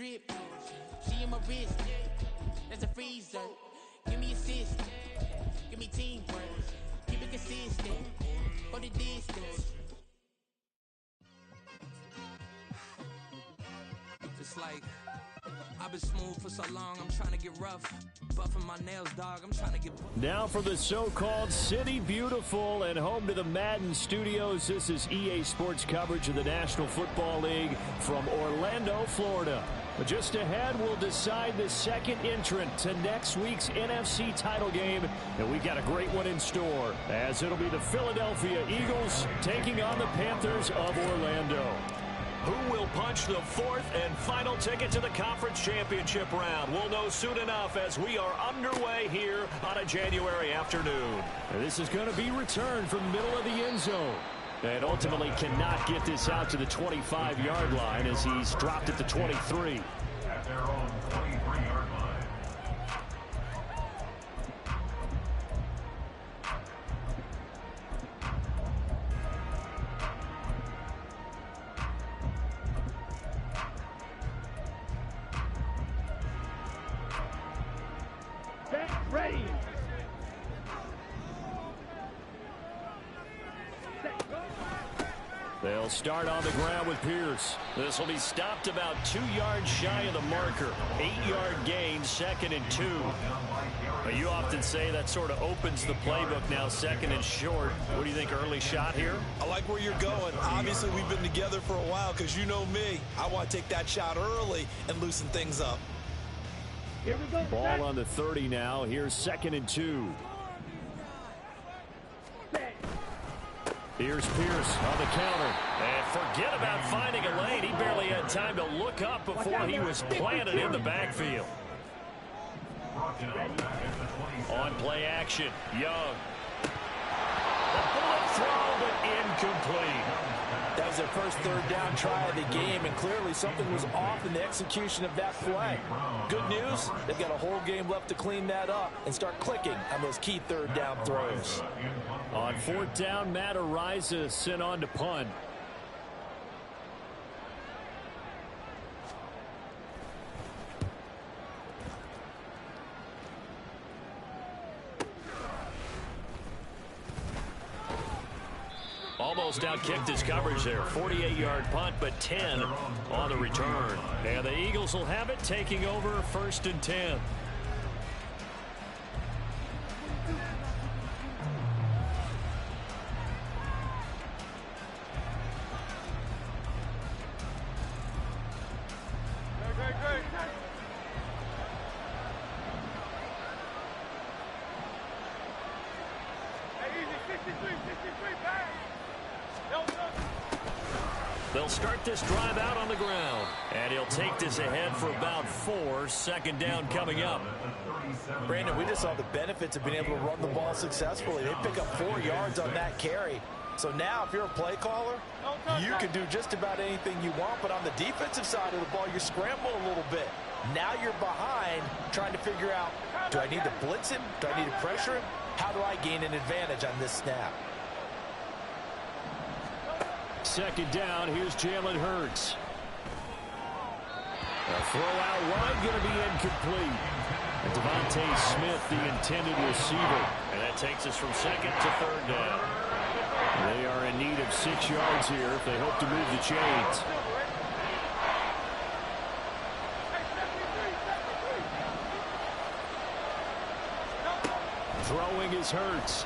drip. She in my wrist. That's a freezer. Give me assist. Give me teamwork. Keep it consistent. For the distance. It's like I've been smooth for so long, I'm trying to get rough. Buffing my nails, dog, I'm trying to get... Now for the so-called City Beautiful and home to the Madden Studios, this is EA Sports coverage of the National Football League from Orlando, Florida. But just ahead, we'll decide the second entrant to next week's NFC title game. And we got a great one in store, as it'll be the Philadelphia Eagles taking on the Panthers of Orlando. Who will punch the fourth and final ticket to the conference championship round? We'll know soon enough as we are underway here on a January afternoon. And this is going to be returned from the middle of the end zone. And ultimately cannot get this out to the 25-yard line as he's dropped at the 23. At their own 23-yard line. Ready. They'll start on the ground with Pierce. This will be stopped about 2 yards shy of the marker. 8-yard gain, 2nd and 2. But you often say that sort of opens the playbook now, 2nd and short. What do you think, early shot here? I like where you're going. Obviously, we've been together for a while because you know me. I want to take that shot early and loosen things up. Here we go. Ball on the 30 now. Here's 2nd and 2. Here's Pierce on the counter. And forget about finding a lane. He barely had time to look up before he was planted in the backfield. On play action, Young. The bullet throw, but incomplete. That was their first third down try of the game, and clearly something was off in the execution of that play. Good news, they've got a whole game left to clean that up and start clicking on those key third down throws. On 4th down, Matt Ariza sent on to punt. Almost outkicked his coverage there. 48-yard punt, but 10 on the return. And the Eagles will have it, taking over 1st and 10. They'll start this drive out on the ground. And he'll take this ahead for about 4. 2nd down coming up. Brandon, we just saw the benefits of being able to run the ball successfully. They pick up 4 yards on that carry. So now if you're a play caller, you can do just about anything you want. But on the defensive side of the ball, you scramble a little bit. Now you're behind trying to figure out, do I need to blitz him? Do I need to pressure him? How do I gain an advantage on this snap? 2nd down, here's Jalen Hurts. A throw out wide, going to be incomplete. And Devontae Smith, the intended receiver. And that takes us from 2nd to 3rd down. They are in need of 6 yards here if they hope to move the chains. Throwing is Hurts.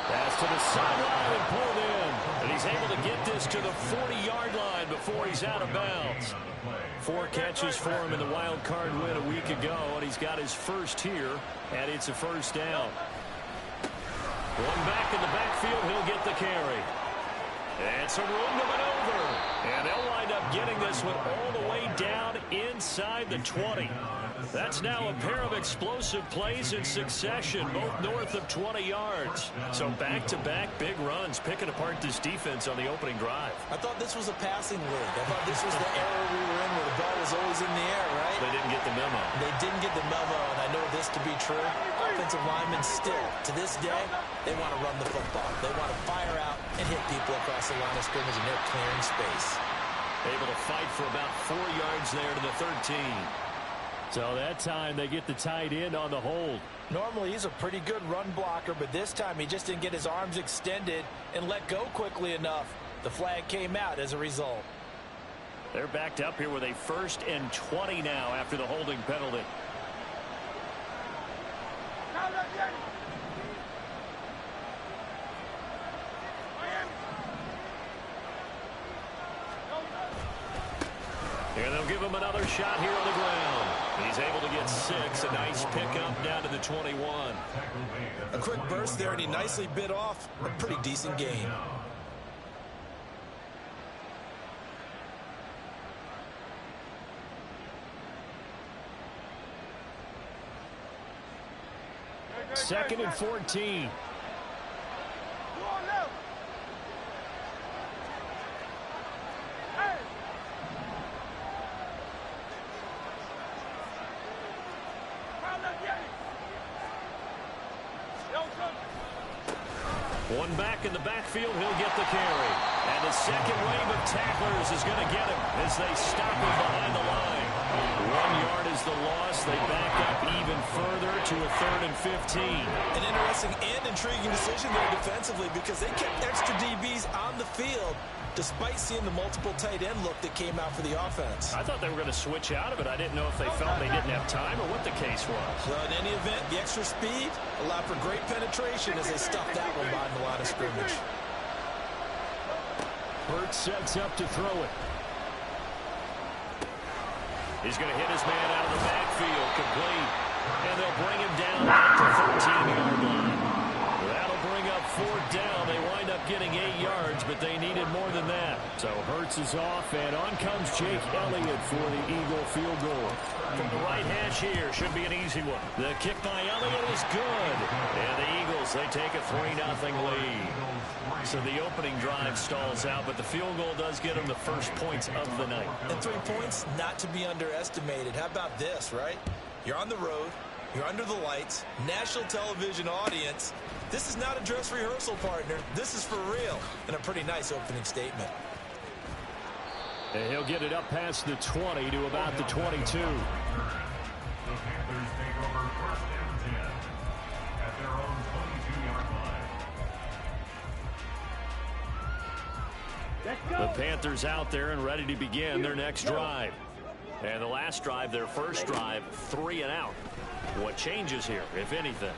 Pass to the sideline and pulled in. And he's able to get this to the 40-yard line before he's out of bounds. 4 catches for him in the wild card win a week ago, and he's got his first here, and it's a 1st down. One back in the backfield, he'll get the carry. And some room to maneuver. And they'll wind up getting this one all the way down inside the 20. That's now a pair of explosive plays in succession, both north of 20 yards. So back-to-back big runs, picking apart this defense on the opening drive. I thought this was a passing league. I thought this was the era we were in where the ball was always in the air, right? They didn't get the memo. They didn't get the memo, and I know this to be true. Offensive linemen still, to this day, they want to run the football. They want to fire out and hit people across the line of scrimmage, and they're clearing space. Able to fight for about 4 yards there to the 13. So that time they get the tight end on the hold. Normally he's a pretty good run blocker, but this time he just didn't get his arms extended and let go quickly enough. The flag came out as a result. They're backed up here with a 1st and 20 now after the holding penalty. And they'll give him another shot here on the ground. He's able to get 6. A nice pickup down to the 21. A quick burst there, and he nicely bit off a pretty decent gain. Second and 14. One back in the backfield, he'll get the carry. And the second wave of tacklers is going to get him as they stop him behind the line. 1 yard is the loss. They back up even further to a 3rd and 15. An interesting and intriguing decision there defensively because they kept extra DBs on the field despite seeing the multiple tight end look that came out for the offense. I thought they were going to switch out of it. I didn't know if they felt they didn't have time or what the case was. Well, in any event, the extra speed allowed for great penetration as they stuffed that one behind the line of scrimmage. Burt sets up to throw it. He's going to hit his man out of the backfield, complete. And they'll bring him down at the 13-yard line. That'll bring up 4th down. They wind up getting 8 yards, but they needed more than that. So Hurts is off, and on comes Jake Elliott for the Eagle field goal. From the right hash here, should be an easy one. The kick by Elliott is good. And the Eagles, they take a 3-0 lead. So the opening drive stalls out, but the field goal does get them the first points of the night. And 3 points, not to be underestimated. How about this, right? You're on the road. You're under the lights. National television audience. This is not a dress rehearsal, partner. This is for real. And a pretty nice opening statement. And he'll get it up past the 20 to about the 22. The Panthers take over 1st and 10 at their own 22-yard line. The Panthers out there and ready to begin their next drive. And the last drive, their first drive, 3 and out. What changes here, if anything?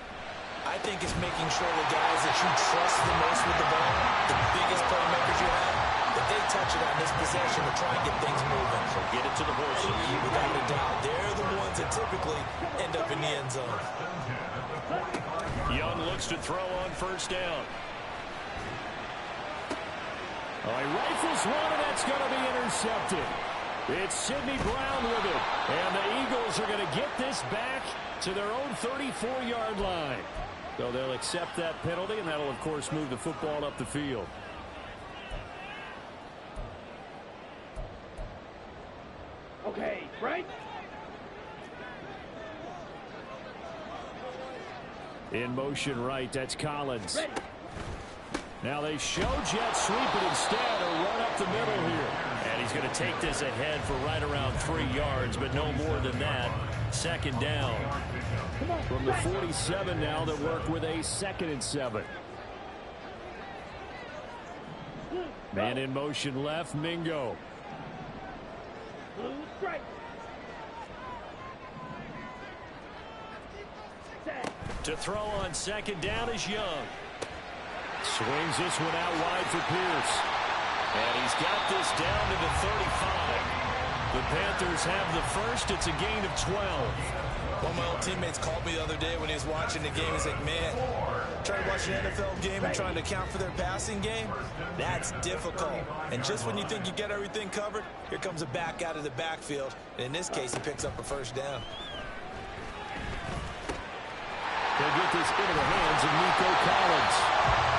I think it's making sure the guys that you trust the most with the ball, the biggest playmakers you have, that they touch it on this possession to try and get things moving. So get it to the horses. Without a doubt, they're the ones that typically end up in the end zone. Young looks to throw on 1st down. Oh, he rifles one, and that's going to be intercepted. It's Sidney Brown with it. And the Eagles are going to get this back to their own 34-yard line. So they'll accept that penalty, and that'll, of course, move the football up the field. Okay, right? In motion right, that's Collins. Ready. Now they show jet sweep it instead, or run up the middle here. And he's going to take this ahead for right around 3 yards, but no more than that. 2nd down. From the 47 now, that work with a 2nd and 7. Man in motion left, Mingo. Blue strike. To throw on 2nd down is Young. Swings this one out wide for Pierce. And he's got this down to the 35. The Panthers have the first. It's a gain of 12. One of my old teammates called me the other day when he was watching the game. He's like, man, trying to watch an NFL game and trying to account for their passing game, that's difficult. And just when you think you get everything covered, here comes a back out of the backfield. And in this case, he picks up a 1st down. They'll get this into the hands of Nico Collins.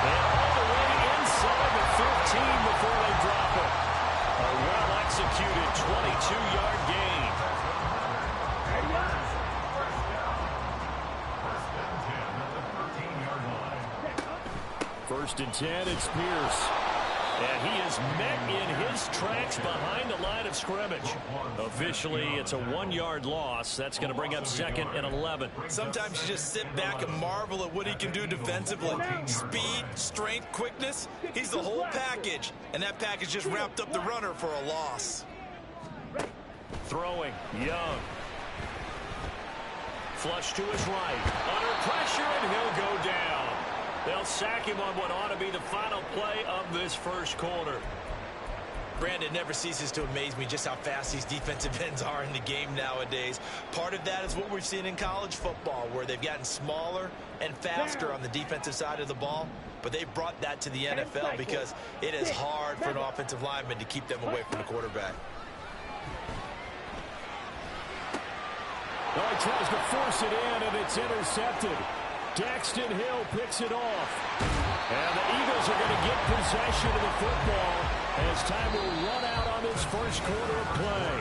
And all the way inside the 15 before they drop it. A well-executed 22-yard gain. First and 10 at the 13-yard line. 1st and 10, it's Pierce. And he is met in his tracks behind the line of scrimmage. Officially, it's a 1-yard loss. That's going to bring up 2nd and 11. Sometimes you just sit back and marvel at what he can do defensively. Speed, strength, quickness. He's the whole package. And that package just wrapped up the runner for a loss. Throwing, Young. Flush to his right. Under pressure, and he'll go down. They'll sack him on what ought to be the final play of this first quarter. Brandon, never ceases to amaze me just how fast these defensive ends are in the game nowadays. Part of that is what we've seen in college football, where they've gotten smaller and faster on the defensive side of the ball. But they've brought that to the NFL because it is hard for an offensive lineman to keep them away from the quarterback. Oh, he tries to force it in, and it's intercepted. Daxton Hill picks it off. And the Eagles are going to get possession of the football as time will run out on this first quarter of play.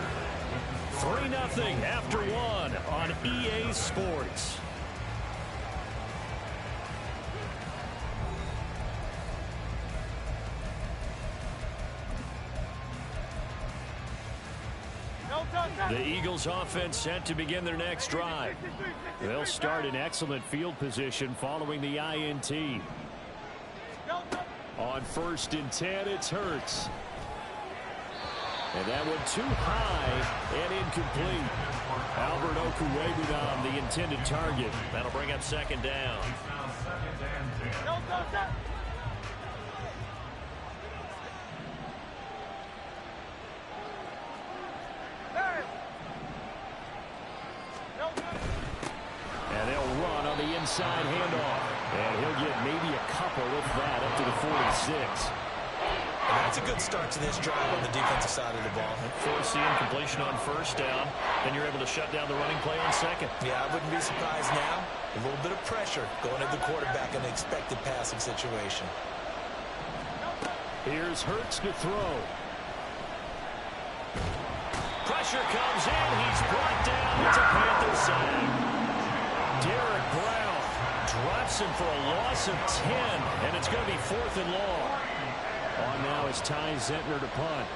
3-0 after 1 on EA Sports. The Eagles offense set to begin their next drive. They'll start in excellent field position following the INT. On 1st and 10, it's Hurts. And that one too high and incomplete. Albert Okwuegbunam, the intended target. That'll bring up 2nd down. And they'll run on the inside handoff. And he'll get maybe a couple, if that, up to the 46. And that's a good start to this drive on the defensive side of the ball. Force the incompletion on 1st down. Then you're able to shut down the running play on 2nd. Yeah, I wouldn't be surprised now. A little bit of pressure going at the quarterback in an expected passing situation. Here's Hurts to throw. Pressure comes in. He's brought down. It's a Panther sack. Derek Brown drops him for a loss of 10, and it's going to be 4th and long. On now is Ty Zentner to punt.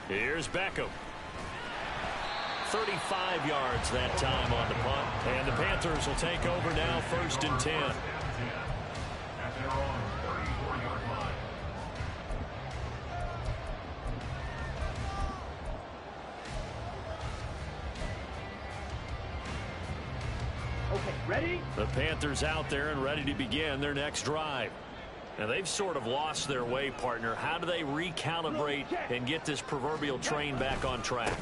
Here's Beckham. 35 yards that time on the punt. And the Panthers will take over now, 1st and 10. At their own 34-yard line. Okay, ready? The Panthers out there and ready to begin their next drive. Now, they've sort of lost their way, partner. How do they recalibrate and get this proverbial train back on track?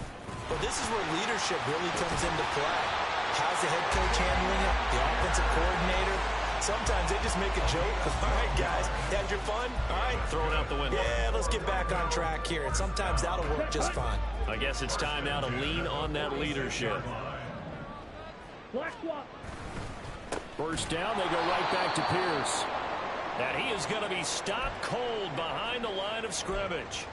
Well, this is where leadership really comes into play. How's the head coach handling it? The offensive coordinator? Sometimes they just make a joke. All right, guys, you had your fun? All right. Throw it out the window. Yeah, let's get back on track here. And sometimes that'll work just fine. I guess it's time now to lean on that leadership. Black swap. 1st down, they go right back to Pierce. And he is going to be stopped cold behind the line of scrimmage.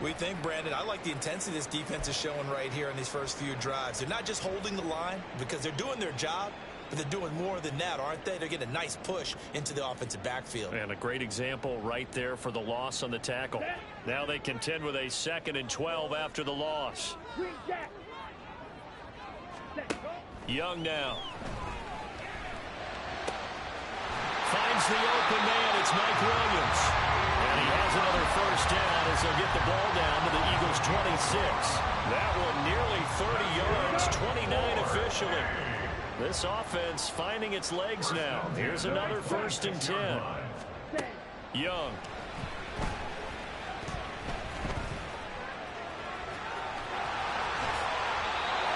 We think, Brandon, I like the intensity this defense is showing right here in these first few drives. They're not just holding the line because they're doing their job, but they're doing more than that, aren't they? They're getting a nice push into the offensive backfield. And a great example right there for the loss on the tackle. Now they contend with a 2nd and 12 after the loss. Young now. Finds the open man. It's Mike Williams. And he has another 1st down as they'll get the ball down to the Eagles' 26. That one nearly 30 yards, 29 officially. This offense finding its legs now. Here's another 1st and 10. Young.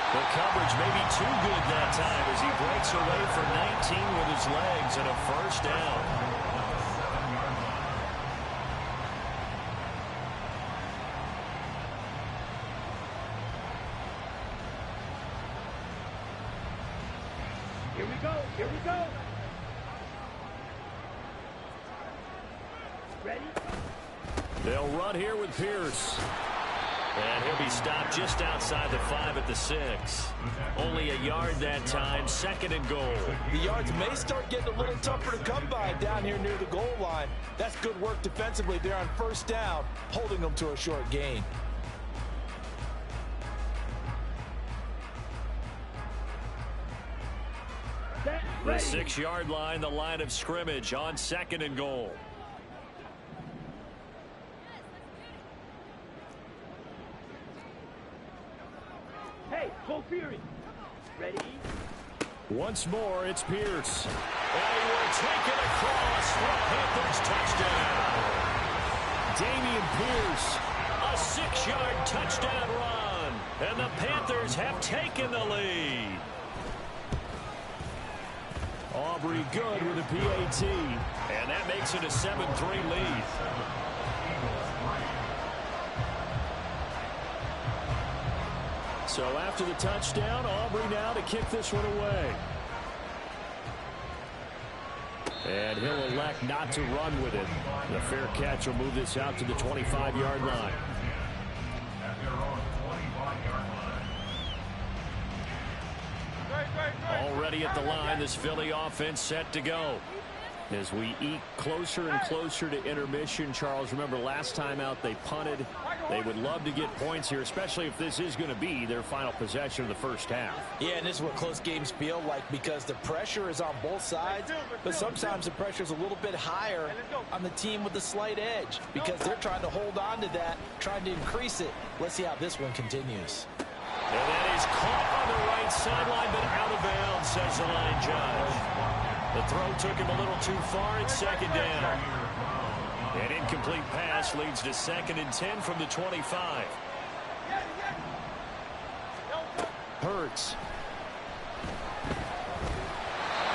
The coverage may be too good that time as he breaks away for 19 with his legs and a 1st down. Here we go. Here we go. Ready? They'll run here with Pierce. And he'll be stopped just outside the 5 at the 6. Only a yard that time, 2nd and goal. The yards may start getting a little tougher to come by down here near the goal line. That's good work defensively there on 1st down, holding them to a short gain. The 6-yard line, the line of scrimmage on 2nd and goal. Hey, go Fury. Ready? Once more, it's Pierce. And he will take it across for a Panthers touchdown. Dameon Pierce, a 6-yard touchdown run. And the Panthers have taken the lead. Aubrey good with a PAT. And that makes it a 7-3 lead. So after the touchdown, Aubrey now to kick this one away. And he'll elect not to run with it. The fair catch will move this out to the 25-yard line. Already at the line, this Philly offense set to go. As we eke closer and closer to intermission, Charles, remember last time out they punted. They would love to get points here, especially if this is going to be their final possession of the first half. Yeah, and this is what close games feel like because the pressure is on both sides, but sometimes the pressure is a little bit higher on the team with the slight edge because they're trying to hold on to that, trying to increase it. Let's see how this one continues. And that is caught on the right sideline, but out of bounds, says the line judge. The throw took him a little too far. It's 2nd down. An incomplete pass leads to 2nd and 10 from the 25. Hurts.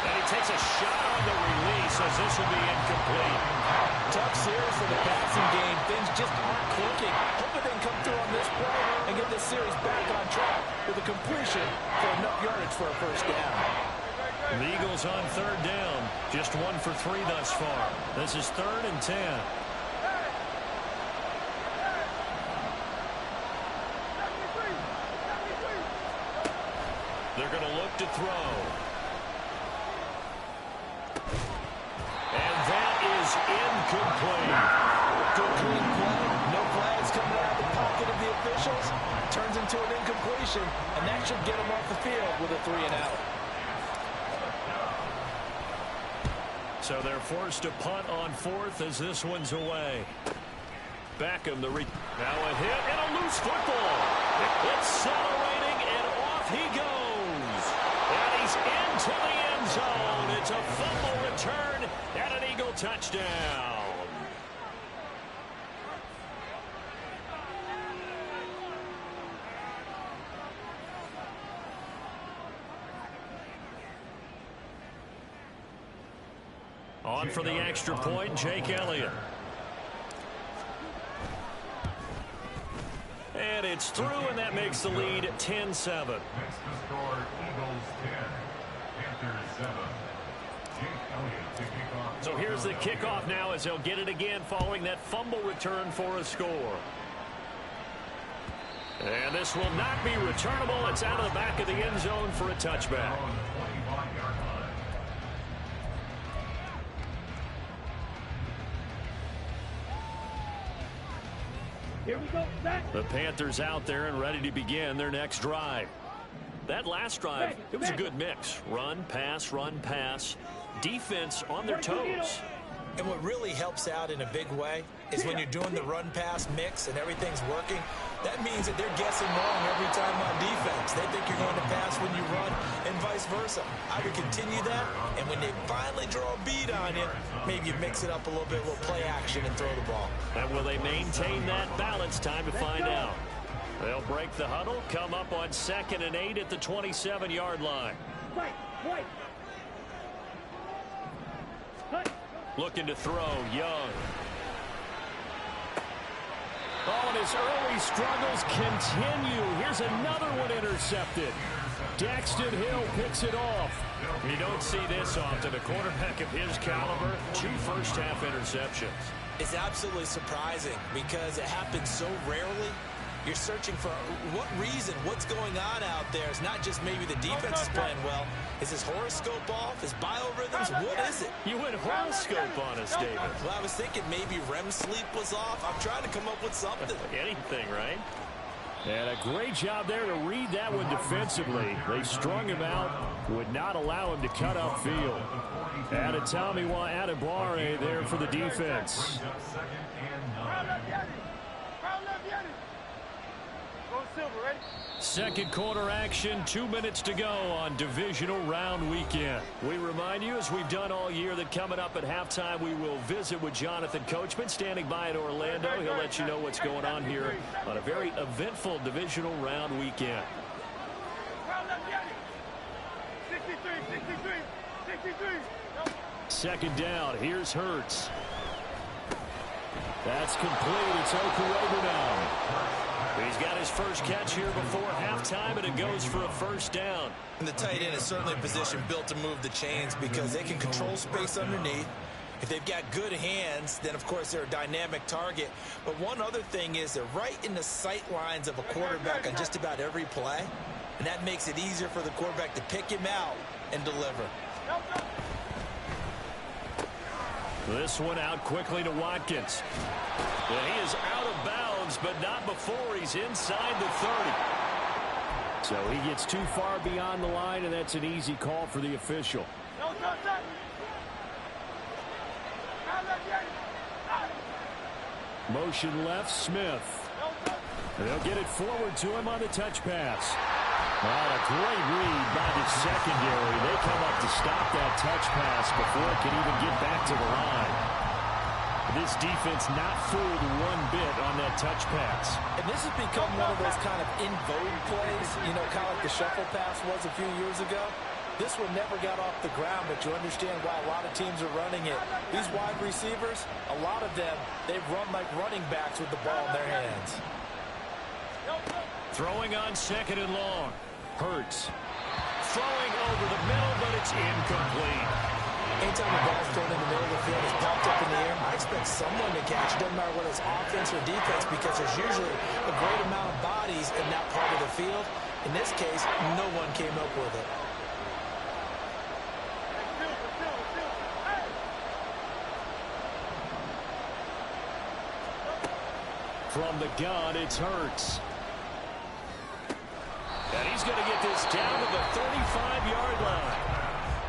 And he takes a shot on the release as this will be incomplete. Tough series for the passing game. Things just aren't clicking. Hoping they can come through on this play and get this series back on track with a completion for enough yardage for a first down. The Eagles on 3rd down. Just 1 for 3 thus far. This is 3rd and 10. They're going to look to throw. And that is incomplete. Good clean play. No flags coming out of the pocket of the officials. Turns into an incompletion, and that should get them off the field with a 3-and-out. So they're forced to punt on 4th as this one's away. Beckham, now a hit and a loose football. Accelerating and off he goes. And he's into the end zone. It's a fumble return and an Eagle touchdown. On for the extra point, Jake Elliott. And it's through, and that makes the lead 10-7. Next to score, Eagles 10, Panthers 7. Jake Elliott to kick off. So here's the kickoff now as they'll get it again following that fumble return for a score. And this will not be returnable. It's out of the back of the end zone for a touchback. Here we go. Set. The Panthers out there and ready to begin their next drive. That last drive, it was a good mix. Run, pass, defense on their toes. And what really helps out in a big way is when you're doing the run-pass mix and everything's working, that means that they're guessing wrong every time on defense. They think you're going to pass when you run and vice versa. I would continue that, and when they finally draw a bead on you, maybe you mix it up a little bit, a little play action and throw the ball. And will they maintain that balance? Time to find out. They'll break the huddle, come up on 2nd and 8 at the 27-yard line. Right. Looking to throw, Young. Oh, and his early struggles continue. Here's another one intercepted. Daxton Hill picks it off. You don't see this often. A quarterback of his caliber, 2 first-half interceptions. It's absolutely surprising because it happens so rarely. You're searching for what reason, what's going on out there. It's not just maybe the defense is playing well. Is his horoscope off? His biorhythms? What is it? You went horoscope on us, David. Well, I was thinking maybe REM sleep was off. I'm trying to come up with something. Anything, right? And a great job there to read that one defensively. They strung him out, would not allow him to cut upfield. Adetomiwa Adebawore there for the defense. Second quarter action, 2 minutes to go on divisional round weekend. We remind you, as we've done all year, that coming up at halftime, we will visit with Jonathan Coachman, standing by in Orlando. He'll let you know what's going on here on a very eventful divisional round weekend. 63. Second down, here's Hurts. That's complete. It's Okuebu now. He's got his first catch here before halftime, and it goes for a first down. And the tight end is certainly a position built to move the chains because they can control space underneath. If they've got good hands, then, of course, they're a dynamic target. But one other thing is they're right in the sight lines of a quarterback on just about every play, and that makes it easier for the quarterback to pick him out and deliver. This one out quickly to Watkins. And he is out of bounds, but not before he's inside the 30. So he gets too far beyond the line, and that's an easy call for the official. Motion left, Smith. They'll get it forward to him on the touch pass. A great read by the secondary. They come up to stop that touch pass before it can even get back to the line. This defense not fooled one bit on that touch pass. And this has become one of those kind of in vogue plays, you know, kind of like the shuffle pass was a few years ago. This one never got off the ground, but you understand why a lot of teams are running it. These wide receivers, a lot of them, they've run like running backs with the ball in their hands. Throwing on second and long. Hurts. Throwing over the middle, but it's incomplete. Anytime the ball's thrown in the middle of the field, it's popped up in the air, I expect someone to catch. It doesn't matter whether it's offense or defense, because there's usually a great amount of bodies in that part of the field. In this case, no one came up with it. From the gun, it's Hurts. And he's going to get this down to the 35-yard line.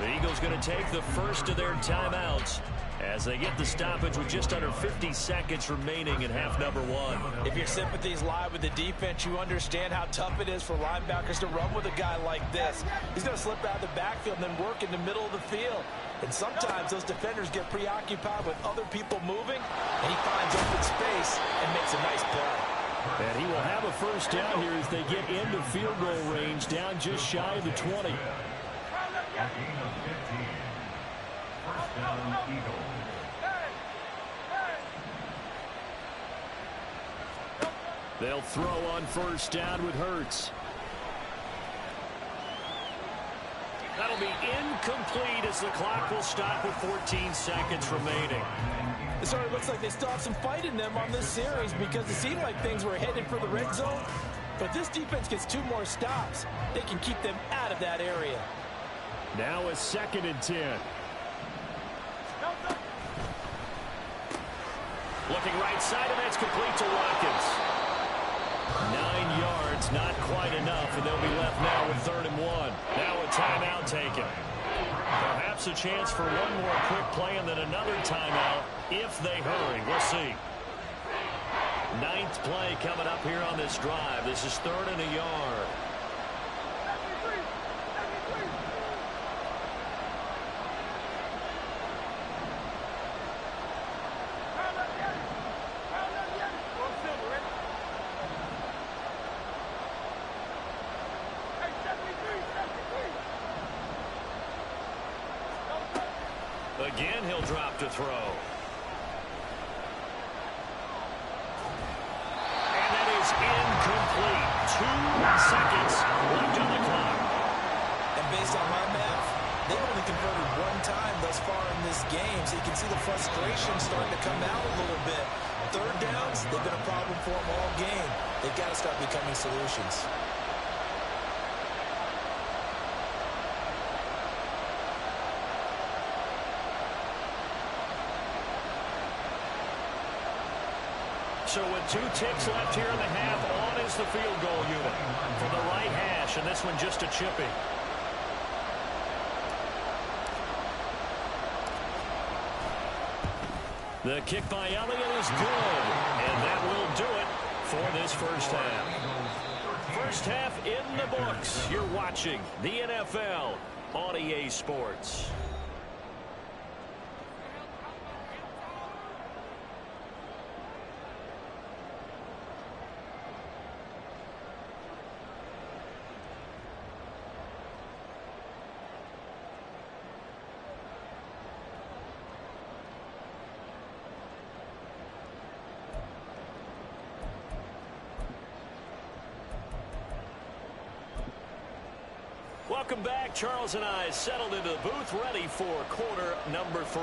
The Eagles going to take the first of their timeouts as they get the stoppage with just under 50 seconds remaining in half number one. If your sympathies lie with the defense, you understand how tough it is for linebackers to run with a guy like this. He's going to slip out of the backfield and then work in the middle of the field. And sometimes those defenders get preoccupied with other people moving, and he finds open space and makes a nice play. And he will have a first down here as they get into field goal range, down just shy of the 20. A gain of 15. First down, Eagles. They'll throw on first down with Hurts. That'll be incomplete as the clock will stop with 14 seconds remaining. It sort of looks like they still have some fight in them on this series because it seemed like things were headed for the red zone. But this defense gets 2 more stops. They can keep them out of that area. Now a second and 10. Looking right side, and that's complete to Watkins. 9 yards, not quite enough, and they'll be left now with 3rd and 1. Now a timeout taken. Perhaps a chance for one more quick play and then another timeout if they hurry. We'll see. 9th play coming up here on this drive. This is 3rd and a yard. Again, he'll drop to throw. And that is incomplete. 2 seconds left on the clock. And based on my math, they've only converted 1 time thus far in this game, so you can see the frustration starting to come out a little bit. Third downs, they've been a problem for them all game. They've got to start becoming solutions. So with 2 ticks left here in the half, on is the field goal unit from the right hash, and this one just a chipping. The kick by Elliott is good, and that will do it for this first half. First half in the books. You're watching the NFL on EA Sports. Welcome back. Charles and I settled into the booth, ready for quarter number 3.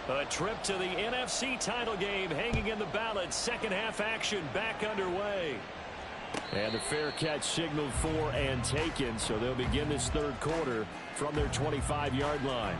A trip to the NFC title game hanging in the balance. Second half action back underway. And the fair catch signaled for and taken, so they'll begin this third quarter from their 25-yard line.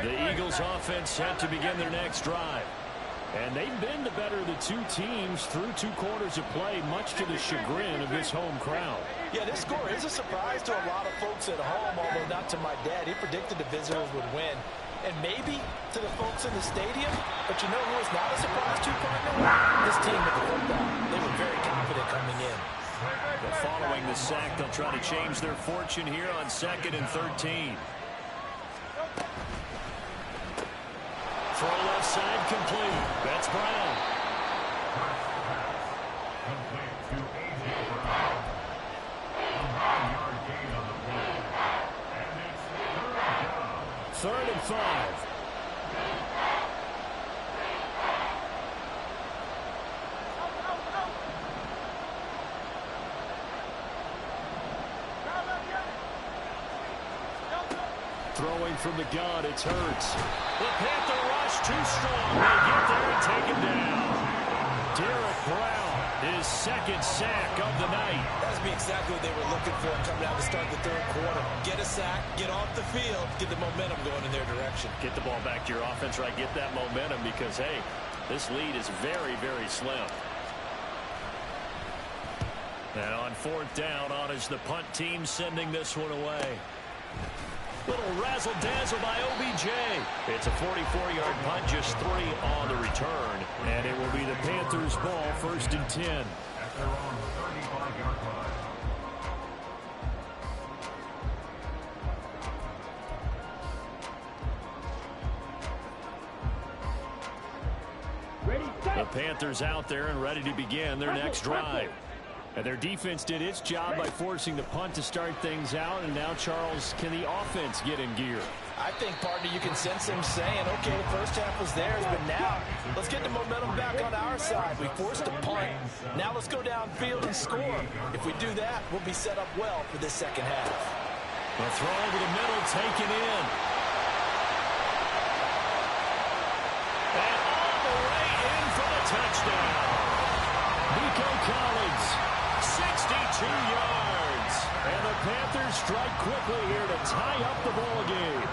The Eagles offense set to begin their next drive. And they've been the better of the 2 teams through 2 quarters of play, much to the chagrin of this home crowd. Yeah, this score is a surprise to a lot of folks at home, although not to my dad. He predicted the visitors would win. And maybe to the folks in the stadium, but you know who was not a surprise to, partner? This team with the football. They were very confident coming in. But following the sack, they'll try to change their fortune here on 2nd and 13. Throw left side complete. That's Brown. Complete to A.J. Brown. A 9-yard gain on the play. And it's third down. 3rd and 5. Throwing from the gun, it's Hurts. The Panther rush too strong. They get there and take him down. Derek Brown, his 2nd sack of the night. That's exactly what they were looking for coming out to start the third quarter. Get a sack, get off the field, get the momentum going in their direction. Get the ball back to your offense, right? Get that momentum because, hey, this lead is very, very slim. And on 4th down, on is the punt team sending this one away. Little razzle-dazzle by OBJ. It's a 44-yard punt, just 3 on the return. And it will be the Panthers' ball, 1st and 10. At their own 35-yard line. Ready, set. The Panthers out there and ready to begin their next drive. And their defense did its job by forcing the punt to start things out. And now, Charles, can the offense get in gear? I think, partner, you can sense them saying, okay, the first half was theirs, but now let's get the momentum back on our side. We forced a punt. Now let's go downfield and score. If we do that, we'll be set up well for this second half. The throw over the middle, taken in. And all the way in for the touchdown. Nico Collins, 62 yards. And the Panthers strike quickly here to tie up the ball game.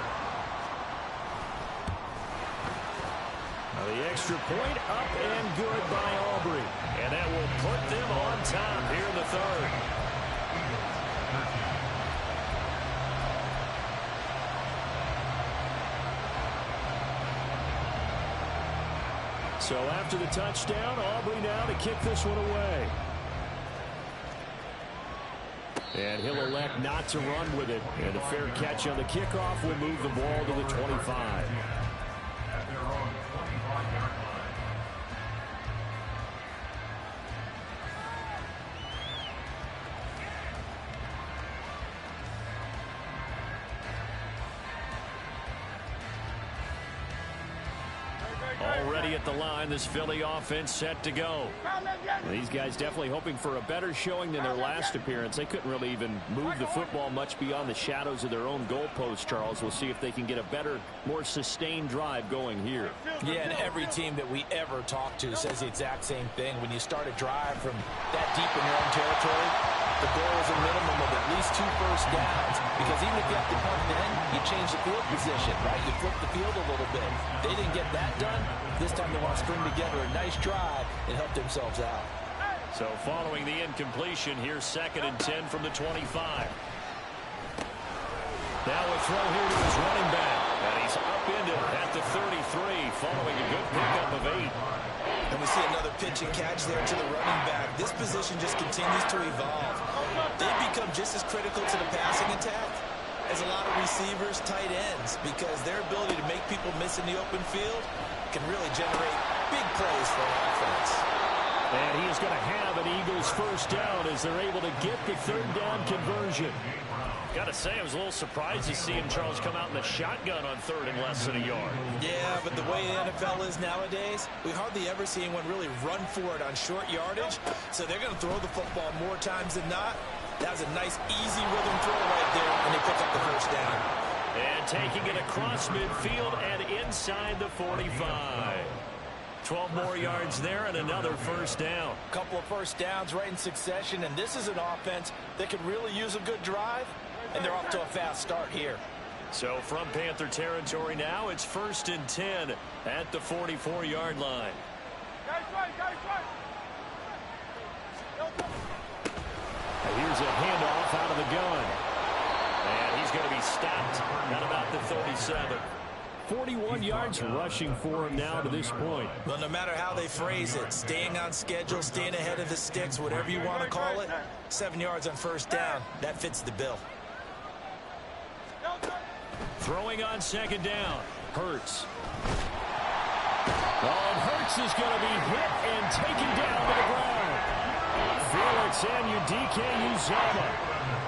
Now the extra point up and good by Aubrey. And that will put them on top here in the 3rd. So after the touchdown, Aubrey now to kick this one away. And he'll elect not to run with it. And a fair catch on the kickoff will move the ball to the 25. At their own 25-yard line. Already at the line, this Philly offense set to go. These guys definitely hoping for a better showing than their last appearance. They couldn't really even move the football much beyond the shadows of their own goalpost, Charles. We'll see if they can get a better, more sustained drive going here. Yeah, and every team that we ever talk to says the exact same thing. When you start a drive from that deep in your own territory, the goal is a minimum of at least 2 first downs, because even if you have to punt then, you change the field position, right? You flip the field a little bit. They didn't get that done. This time they want to string together a nice drive and help themselves out. So following the incompletion, here's 2nd and 10 from the 25. Now a throw here to his running back. And he's up into at the 33 following a good pickup of 8. And we see another pitch and catch there to the running back. This position just continues to evolve. They've become just as critical to the passing attack as a lot of receivers, tight ends, because their ability to make people miss in the open field can really generate big plays for an offense. And he is going to have an Eagles first down as they're able to get the 3rd down conversion. Got to say, I was a little surprised to see him, Charles, come out in the shotgun on 3rd and less than a yard. Yeah, but the way the NFL is nowadays, we hardly ever see anyone really run for it on short yardage, so they're going to throw the football more times than not. That was a nice, easy rhythm throw right there, and they pick up the first down. And taking it across midfield and inside the 45. 12 more yards there and another first down. A couple of first downs right in succession, and this is an offense that could really use a good drive, and they're off to a fast start here. So from Panther territory now, it's 1st and 10 at the 44-yard line. Here's a handoff out of the gun. And he's going to be stopped at about the 37. 41 yards rushing for him now to this point. Well, no matter how they phrase it, staying on schedule, staying ahead of the sticks, whatever you want to call it, 7 yards on first down, that fits the bill. Throwing on 2nd down, Hurts. Oh, and Hurts is going to be hit and taken down to the ground. Felix Anudike-Uzomah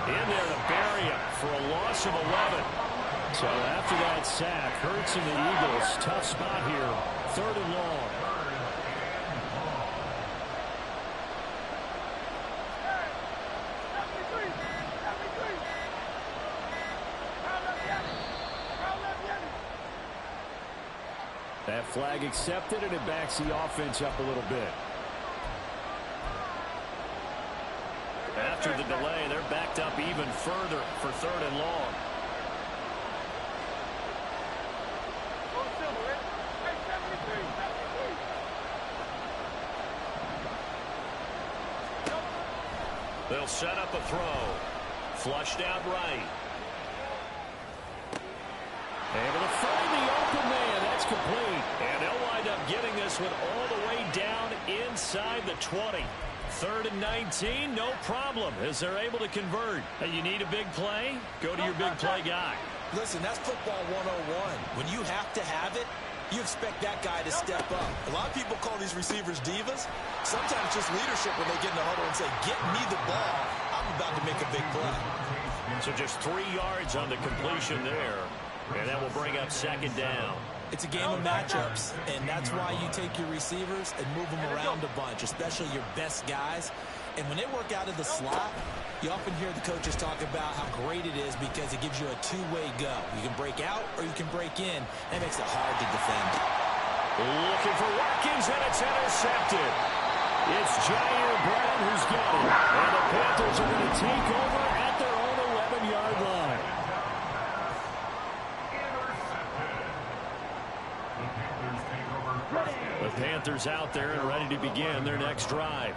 in there to bury him for a loss of 11. So after that sack, Hurts and the Eagles, tough spot here, 3rd and long. That flag accepted, and it backs the offense up a little bit. After the delay, they're backed up even further for 3rd and long. They'll set up a throw. Flushed out right. Able to find the open man. That's complete. And they'll wind up getting this one all the way down inside the 20. 3rd and 19, no problem, as they're able to convert. Hey, you need a big play? Go to your big play guy. Listen, that's football 101. When you have to have it, you expect that guy to step up. A lot of people call these receivers divas. Sometimes just leadership when they get in the huddle and say, get me the ball. I'm about to make a big play. So just 3 yards on the completion there. And that will bring up 2nd down. It's a game of matchups, and that's why you take your receivers and move them around a bunch, especially your best guys. And when they work out of the slot, you often hear the coaches talk about how great it is because it gives you a two-way go. You can break out or you can break in. That makes it hard to defend. Looking for Watkins, and it's intercepted. It's Jair Brown who's got it. And the Panthers are going to take over at their own 11-yard line. The Panthers out there and ready to begin their next drive.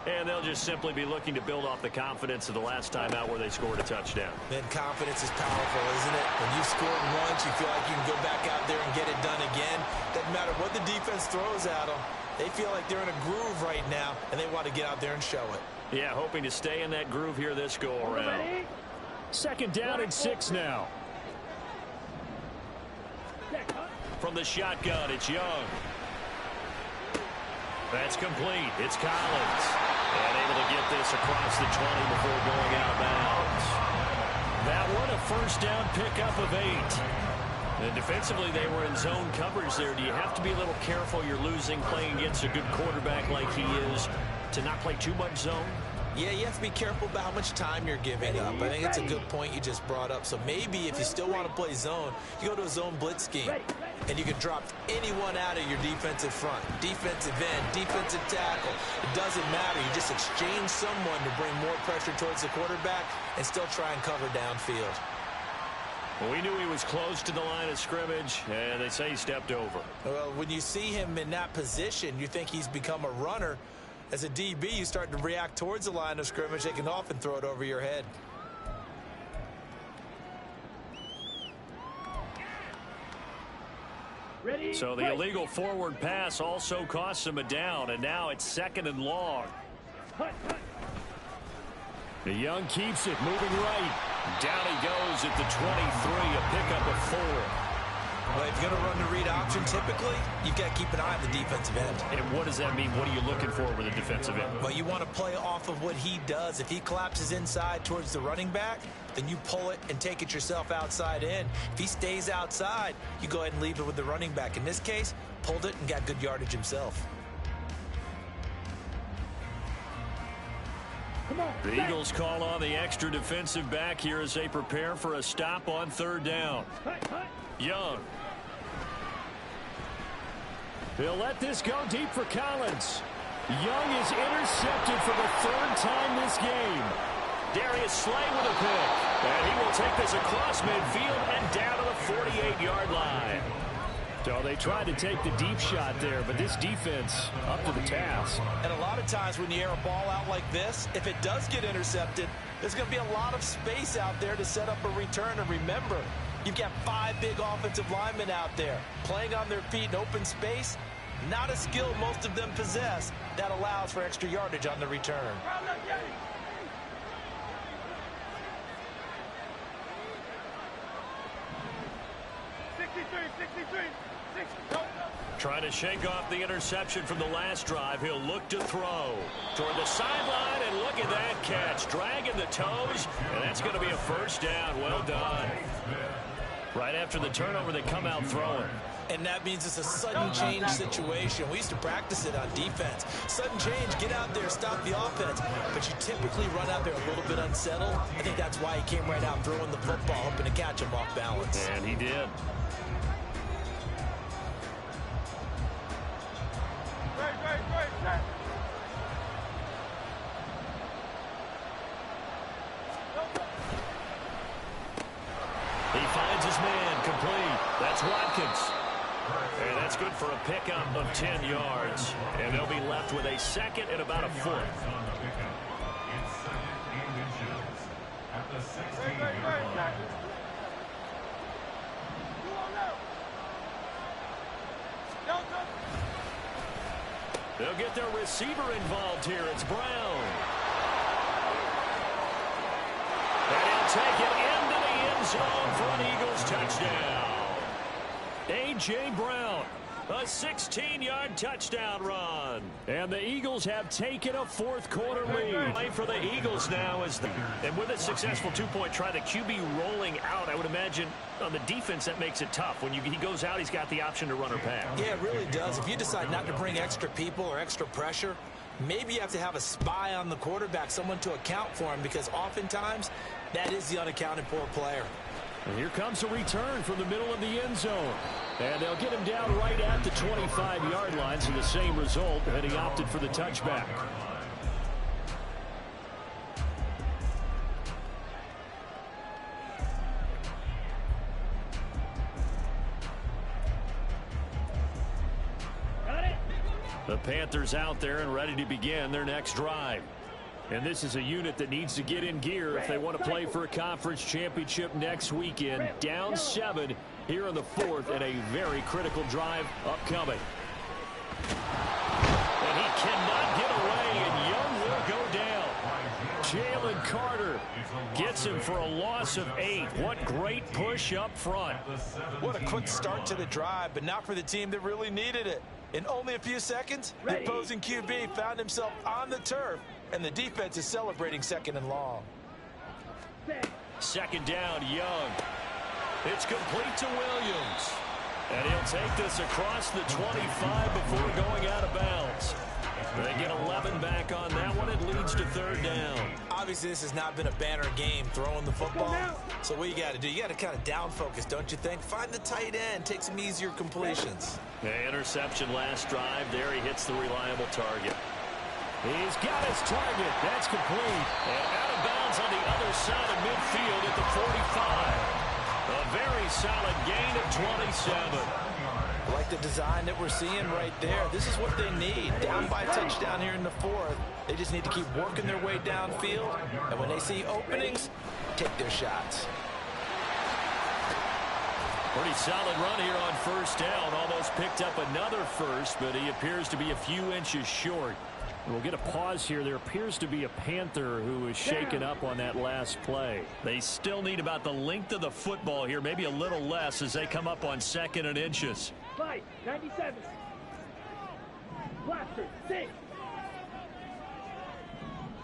And they'll just simply be looking to build off the confidence of the last time out where they scored a touchdown. Man, confidence is powerful, isn't it? When you've scored once, you feel like you can go back out there and get it done again. Doesn't matter what the defense throws at them. They feel like they're in a groove right now, and they want to get out there and show it. Yeah, hoping to stay in that groove here this go-around. Second down and 6 now. From the shotgun, it's Young. That's complete. It's Collins. And able to get this across the 20 before going out of bounds. That one, a first down pickup of 8. And defensively, they were in zone coverage there. Do you have to be a little careful you're losing playing against a good quarterback like he is to not play too much zone? Yeah, you have to be careful about how much time you're giving up. I think it's a good point you just brought up. So maybe if you still want to play zone, you go to a zone blitz scheme. And you can drop anyone out of your defensive front. Defensive end, defensive tackle. It doesn't matter. You just exchange someone to bring more pressure towards the quarterback and still try and cover downfield. Well, we knew he was close to the line of scrimmage, and they say he stepped over. Well, when you see him in that position, you think he's become a runner. As a DB, you start to react towards the line of scrimmage. They can often throw it over your head. So the illegal forward pass also costs him a down, and now it's 2nd and long. The Young keeps it, moving right. Down he goes at the 23, a pickup of 4. Well, if you're going to run the read option, typically, you've got to keep an eye on the defensive end. And what does that mean? What are you looking for with the defensive end? Well, you want to play off of what he does. If he collapses inside towards the running back, then you pull it and take it yourself outside in. If he stays outside, you go ahead and leave it with the running back. In this case, pulled it and got good yardage himself. The Eagles call on the extra defensive back here as they prepare for a stop on 3rd down. Young. They'll let this go deep for Collins. Young is intercepted for the 3rd time this game. Darius Slay with a pick. And he will take this across midfield and down to the 48-yard line. So they tried to take the deep shot there, but this defense up to the task. And a lot of times when you air a ball out like this, if it does get intercepted, there's going to be a lot of space out there to set up a return. And remember, you've got 5 big offensive linemen out there playing on their feet in open space. Not a skill most of them possess. That allows for extra yardage on the return. Trying to shake off the interception from the last drive. He'll look to throw toward the sideline, and look at that catch. Dragging the toes, and that's going to be a first down. Well done. Right after the turnover, they come out throwing. And that means it's a sudden change situation. We used to practice it on defense. Sudden change, get out there, stop the offense. But you typically run out there a little bit unsettled. I think that's why he came right out throwing the football, hoping to catch him off balance. And he did. He finds his man, complete. That's Watkins. And that's good for a pickup of 10 yards. And they'll be left with a 2nd and about a 4th. It's 2nd and inches at the 16-yard line. They'll get their receiver involved here. It's Brown. And he'll take it into the end zone for an Eagles touchdown. A.J. Brown, a 16-yard touchdown run. And the Eagles have taken a 4th quarter lead. Play for the Eagles now and with a successful 2-point try, the QB rolling out, I would imagine on the defense that makes it tough. When he goes out, he's got the option to run or pass. Yeah, it really does. If you decide not to bring extra people or extra pressure, maybe you have to have a spy on the quarterback, someone to account for him, because oftentimes that is the unaccounted for player. And here comes a return from the middle of the end zone. And they'll get him down right at the 25-yard line, so the same result, and he opted for the touchback. The Panthers out there and ready to begin their next drive. And this is a unit that needs to get in gear if they want to play for a conference championship next weekend. Down 7 here in the 4th, and a very critical drive upcoming. hits him for a loss of 8. What great push up front. What a quick start to the drive, but not for the team that really needed it. In only a few seconds, the opposing QB found himself on the turf, and the defense is celebrating 2nd and long. 2nd down, Young. It's complete to Williams. And he'll take this across the 25 before going out of bounds. They get 11 back on that one. It leads to 3rd down. Obviously, this has not been a banner game throwing the football. So what you got to do, you got to kind of down focus, don't you think? Find the tight end, take some easier completions. The interception last drive. There he hits the reliable target. He's got his target. That's complete. And out of bounds on the other side of midfield at the 45. A very solid gain of 27. Like the design that we're seeing right there. This is what they need. Down by a touchdown here in the 4th. They just need to keep working their way downfield. And when they see openings, take their shots. Pretty solid run here on 1st down. Almost picked up another first, but he appears to be a few inches short. We'll get a pause here. There appears to be a Panther who is shaken up on that last play. They still need about the length of the football here, maybe a little less as they come up on 2nd and inches. 5, 97. Blaster, 6.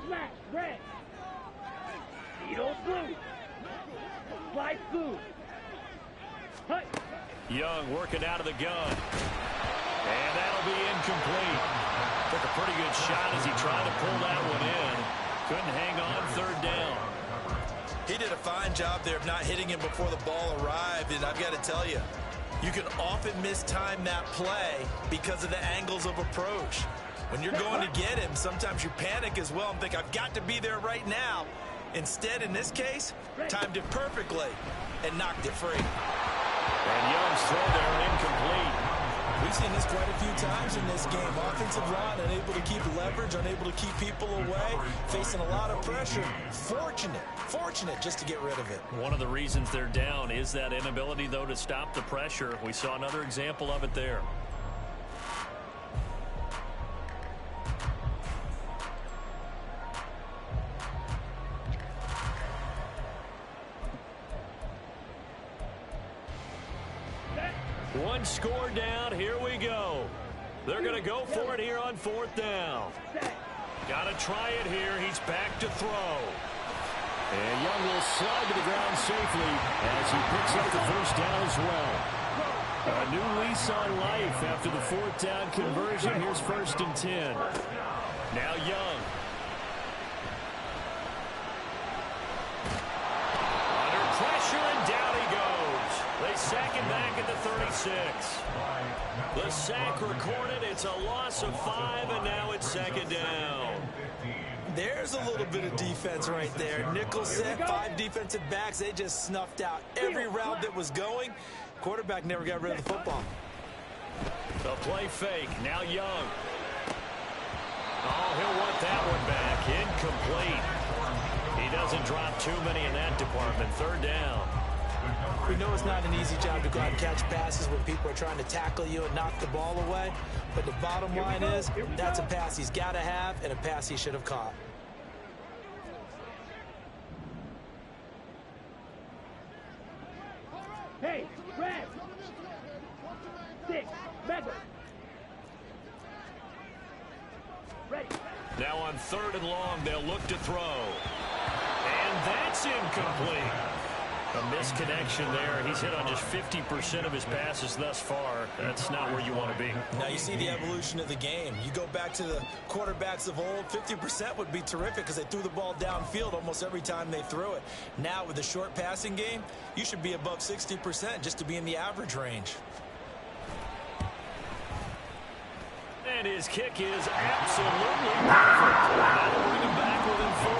Slash, red. Needle, blue. Fly, blue. Hut. Young working out of the gun. And that'll be incomplete. Took a pretty good shot as he tried to pull that one in. Couldn't hang on 3rd down. He did a fine job there of not hitting him before the ball arrived. And I've got to tell you, you can often mistime that play because of the angles of approach. When you're going to get him, sometimes you panic as well and think, I've got to be there right now. Instead, in this case, timed it perfectly and knocked it free. And Young's throw there incomplete. We've seen this quite a few times in this game. Offensive line unable to keep leverage, unable to keep people away, facing a lot of pressure. Fortunate just to get rid of it. One of the reasons they're down is that inability, though, to stop the pressure. We saw another example of it there. One score down. Here we go. They're going to go for it here on 4th down. Got to try it here. He's back to throw. And Young will slide to the ground safely as he picks up the 1st down as well. A new lease on life after the 4th down conversion. Here's 1st and 10. Now Young. Under pressure, and down he goes. They sack him back at the 36. The sack recorded. It's a loss of 5, and now it's 2nd down. There's a little bit of defense right there. Nickel set, 5 defensive backs. They just snuffed out every route that was going. Quarterback never got rid of the football. The play fake. Now Young. Oh, he'll want that one back. Incomplete. He doesn't drop too many in that department. 3rd down. We know it's not an easy job to go out and catch passes when people are trying to tackle you and knock the ball away. But the bottom line is, that's a pass he's got to have and a pass he should have caught. Hey, red. 6, mega. Ready. Now on 3rd and long, they'll look to throw. And that's incomplete. A misconnection there. He's hit on just 50% of his passes thus far. That's not where you want to be. Now you see the evolution of the game. You go back to the quarterbacks of old, 50% would be terrific because they threw the ball downfield almost every time they threw it. Now with the short passing game, you should be above 60% just to be in the average range. And his kick is absolutely perfect. That'll bring him back within 4.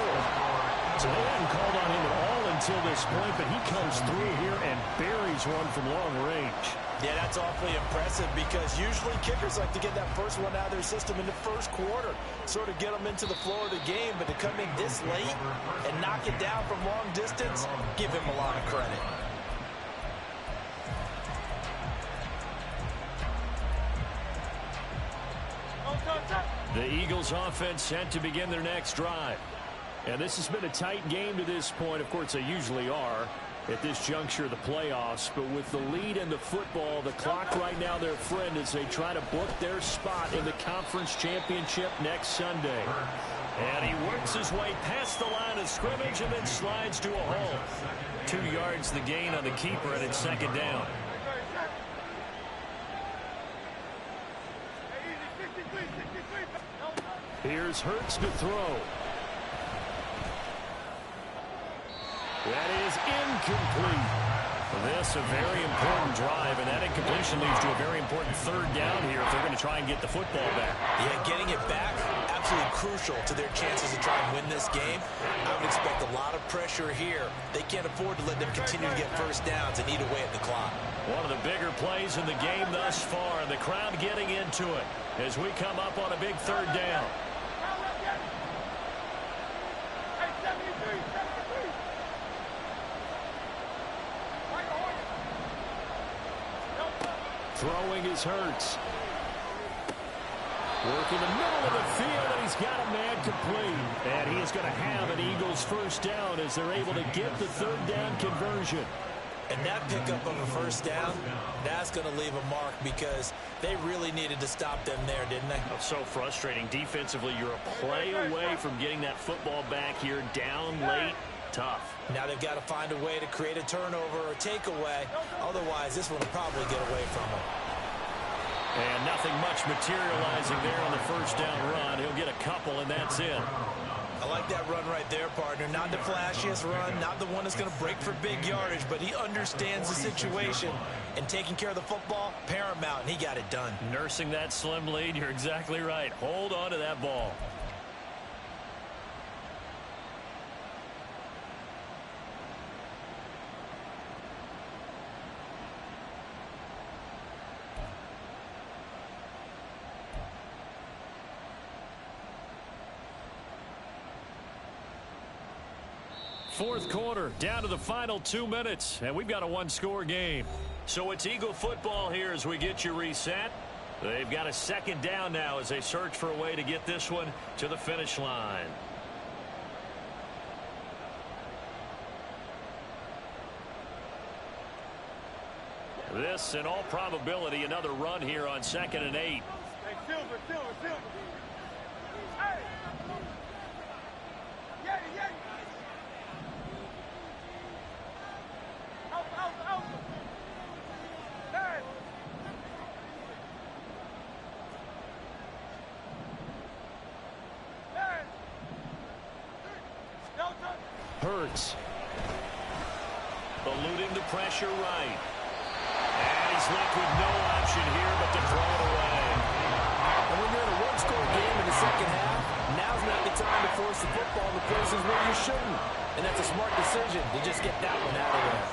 So they haven't called on him at all until this point, but he comes through here and buries one from long range. Yeah, that's awfully impressive because usually kickers like to get that first one out of their system in the first quarter, sort of get them into the flow of the game, but to come in this late and knock it down from long distance, give him a lot of credit. The Eagles offense set to begin their next drive. And this has been a tight game to this point. Of course, they usually are at this juncture of the playoffs. But with the lead in the football, the clock right now their friend as they try to book their spot in the conference championship next Sunday. And he works his way past the line of scrimmage and then slides to a hole. 2 yards the gain on the keeper, and it's second down. Here's Hurts to throw. That is incomplete. This a very important drive, and that incompletion leads to a very important third down here if they're going to try and get the football back. Yeah, getting it back, absolutely crucial to their chances to try and win this game. I would expect a lot of pressure here. They can't afford to let them continue to get first downs and eat away at the clock. One of the bigger plays in the game thus far, and the crowd getting into it as we come up on a big third down. Throwing is Hurts. Working the middle of the field, and he's got a man complete. And he is going to have an Eagles first down as they're able to get the third down conversion. And that pickup of a first down, that's going to leave a mark because they really needed to stop them there, didn't they? Oh, so frustrating. Defensively, you're a play away from getting that football back here down late. Tough. Now they've got to find a way to create a turnover or takeaway. Otherwise, this one will probably get away from them. And nothing much materializing there on the first down run. He'll get a couple, and that's it. I like that run right there, partner. Not the flashiest run, not the one that's going to break for big yardage, but he understands the situation, and taking care of the football, paramount, and he got it done. Nursing that slim lead, you're exactly right. Hold on to that ball. Fourth quarter, down to the final 2 minutes, and we've got a one-score game. So it's Eagle football here as we get you reset. They've got a second down now as they search for a way to get this one to the finish line. This, in all probability, another run here on 2nd and 8. Hey, Silver. Hey! Yeah. Out. Hey! Hurts. Eluding the pressure right. And he's left with no option here but to throw it away. And when you're in a one-score game in the second half, now's not the time to force the football in the places where you shouldn't. And that's a smart decision to just get that one out of there.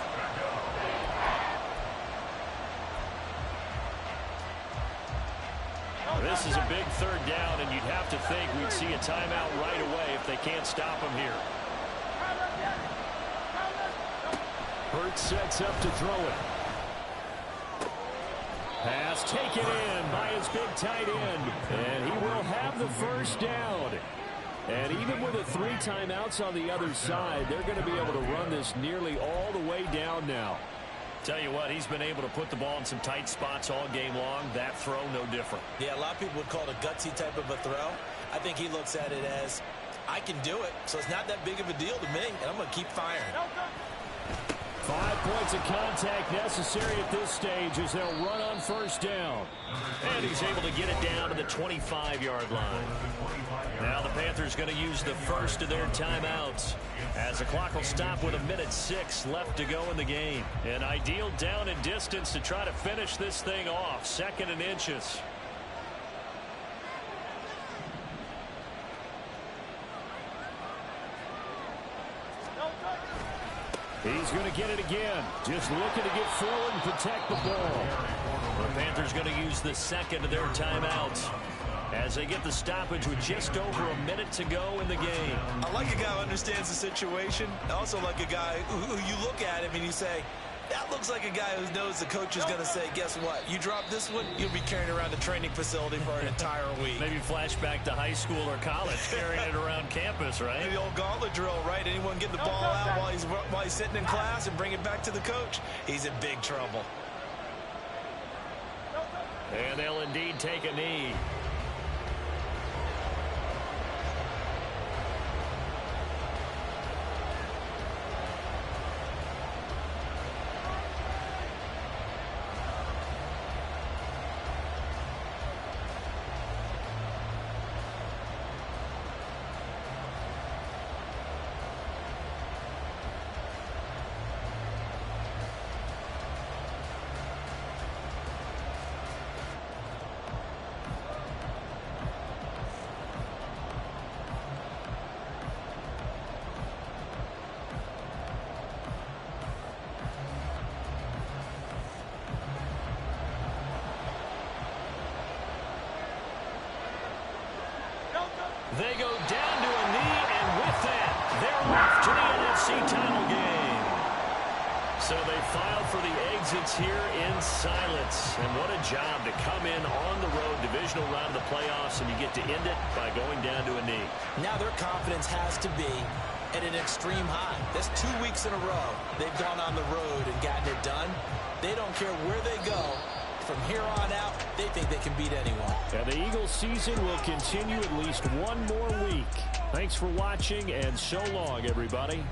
This is a big third down, and you'd have to think we'd see a timeout right away if they can't stop him here. Hurts sets up to throw it. Pass taken in by his big tight end, and he will have the first down. And even with the 3 timeouts on the other side, they're going to be able to run this nearly all the way down now. Tell you what, he's been able to put the ball in some tight spots all game long. That throw, no different. Yeah, a lot of people would call it a gutsy type of a throw. I think he looks at it as, I can do it, so it's not that big of a deal to me, and I'm going to keep firing. 5 points of contact necessary at this stage as they'll run on first down. And he's able to get it down to the 25-yard line. Now the Panthers going to use the first of their timeouts as the clock will stop with 1:06 left to go in the game. An ideal down and distance to try to finish this thing off. 2nd and inches. He's going to get it again. Just looking to get forward and protect the ball. The Panthers going to use the second of their timeouts as they get the stoppage with just over a minute to go in the game. I like a guy who understands the situation. I also like a guy who you look at him and you say, That looks like a guy who knows the coach is going to say, guess what? You drop this one, you'll be carrying around the training facility for an entire week. Maybe flashback to high school or college, carrying it around campus, right? Maybe the old gauntlet drill, right? Anyone get the ball out while he's sitting in class and bring it back to the coach? He's in big trouble. And they'll indeed take a knee. They go down to a knee, and with that, they're off to the NFC title game. So they file for the exits here in silence. And what a job to come in on the road, divisional round of the playoffs, and you get to end it by going down to a knee. Now their confidence has to be at an extreme high. That's 2 weeks in a row they've gone on the road and gotten it done. They don't care where they go. From here on out, they think they can beat anyone. And the Eagles season will continue at least one more week. Thanks for watching, and so long, everybody.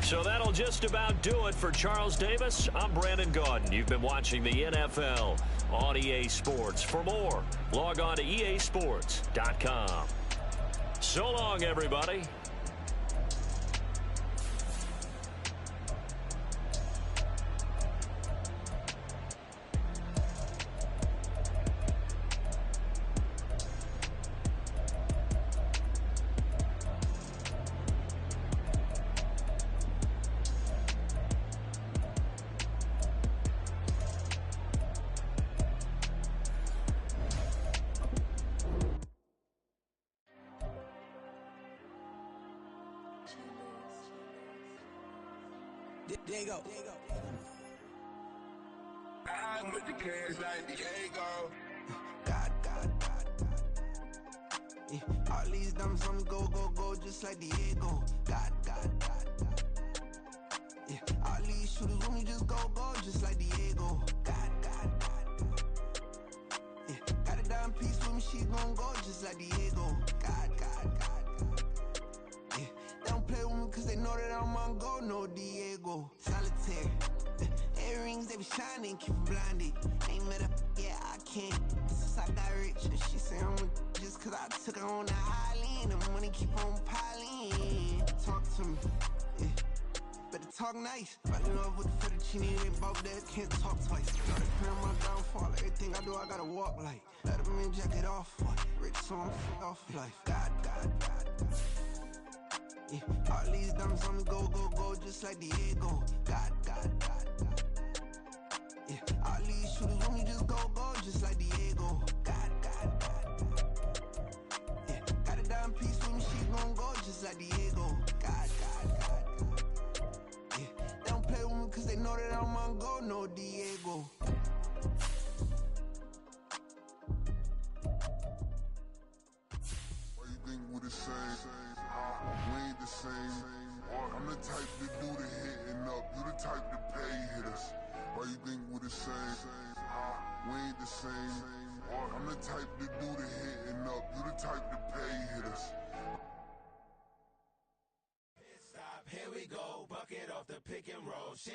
So that'll just about do it for Charles Davis. I'm Brandon Gaudin. You've been watching the NFL on EA Sports. For more, log on to easports.com. So long, everybody. Diego. I'm with the kids like Diego. God. Yeah. All these dumps on me go, just like Diego. God. Yeah. All these shooters on me just go, just like Diego. God. Yeah. Got a dime piece with me, she gon' go just like Diego. God. Yeah. They don't play with me cause they know that I'm on go, no Diego. Solitaire. Earrings, they be shining, keep blinded. Ain't met up, yeah, I can't. Since I got rich, and she say I'm just cause I took her on the island. The money keep on piling. Talk to me, yeah. Better talk nice. Right in love with the fettuccine, they both dead, can't talk twice. Got to pay my downfall, everything I do, I gotta walk like. Let them in, jacket off, rich, so I'm off life. God. Yeah. All these dumps on me go, just like Diego. God. Yeah. All these shooters on me just go, just like Diego. God. Yeah. Got a dime piece with me, she gon' go just like Diego. God. Yeah. They don't play with me cause they know that I'm on go, no Diego. Why you think we the same? We ain't the same. I'm the type to do the hitting up. You the type to pay hitters. Why you think we the same? We ain't the same. I'm the type to do the hitting up. You the type to pay hitters. Stop, here we go. Bucket off the pick and roll. Shit,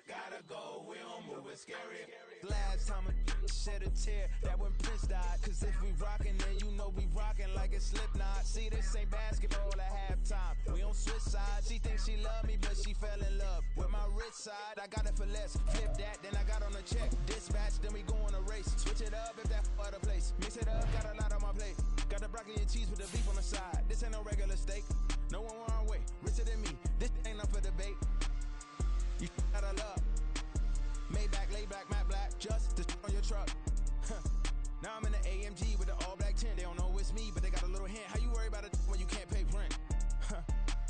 gotta go. We don't move, it's scary. Last time a shed a tear, that when Prince died. Cause if we rockin', then you know we rockin' like a Slipknot. See, this ain't basketball at halftime. We on switch sides. She thinks she love me, but she fell in love with my rich side. I got it for less. Flip that, then I got on a check. Dispatch, then we go on a race. Switch it up if that other place. Mix it up, got a lot on my plate. Got the broccoli and cheese with the beef on the side. This ain't no regular steak. No one wrong way. Richer than me. AMG with the all black tint. They don't know it's me, but they got a little hint. How you worry about it when you can't pay rent?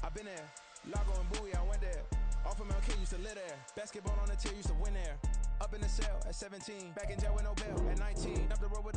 I've been there. Lago and Bowie, I went there. Off of MLK, used to live there. Basketball on the tier, used to win there. Up in the cell at 17. Back in jail with no bail at 19. Up the road with